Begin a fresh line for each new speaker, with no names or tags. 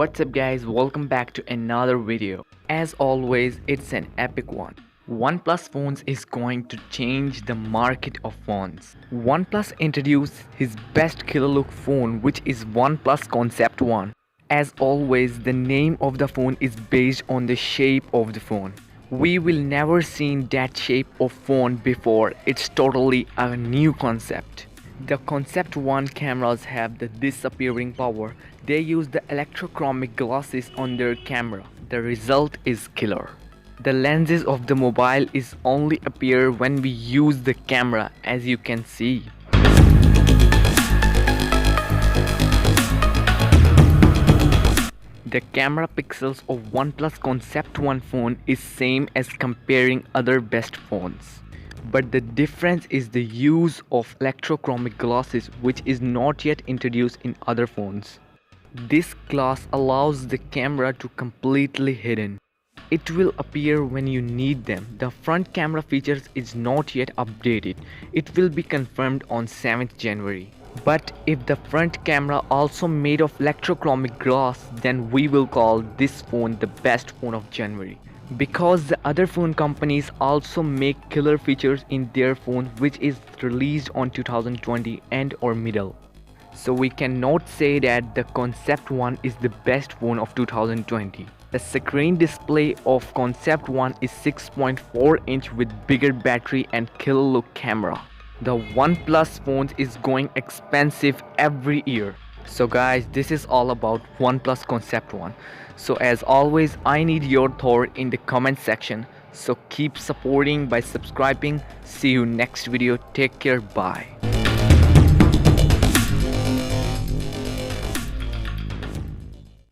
What's up guys, welcome back to another video. As always, it's an epic one. OnePlus phones is going to change the market of phones. OnePlus introduced his best killer look phone, which is OnePlus Concept One. As always, the name of the phone is based on the shape of the phone. We will never seen that shape of phone before. It's totally a new concept. The Concept One cameras have the disappearing power. They use the electrochromic glasses on their camera. The result is killer. The lenses of the mobile is only appear when we use the camera, as you can see. The camera pixels of OnePlus Concept One phone is same as comparing other best phones. But the difference is the use of electrochromic glasses, which is not yet introduced in other phones. This glass allows the camera to completely hidden. It will appear when you need them. The front camera features is not yet updated. It will be confirmed on 7th January. But if the front camera also made of electrochromic glass, then we will call this phone the best phone of January. Because the other phone companies also make killer features in their phone, which is released on 2020 and or middle. So we cannot say that the Concept One is the best phone of 2020. The screen display of Concept One is 6.4 inch with bigger battery and killer look camera. The OnePlus phones is going expensive every year. So guys, this is all about OnePlus Concept One. So as always, I need your thought in the comment section. So keep supporting by subscribing. See you next video. Take care. Bye.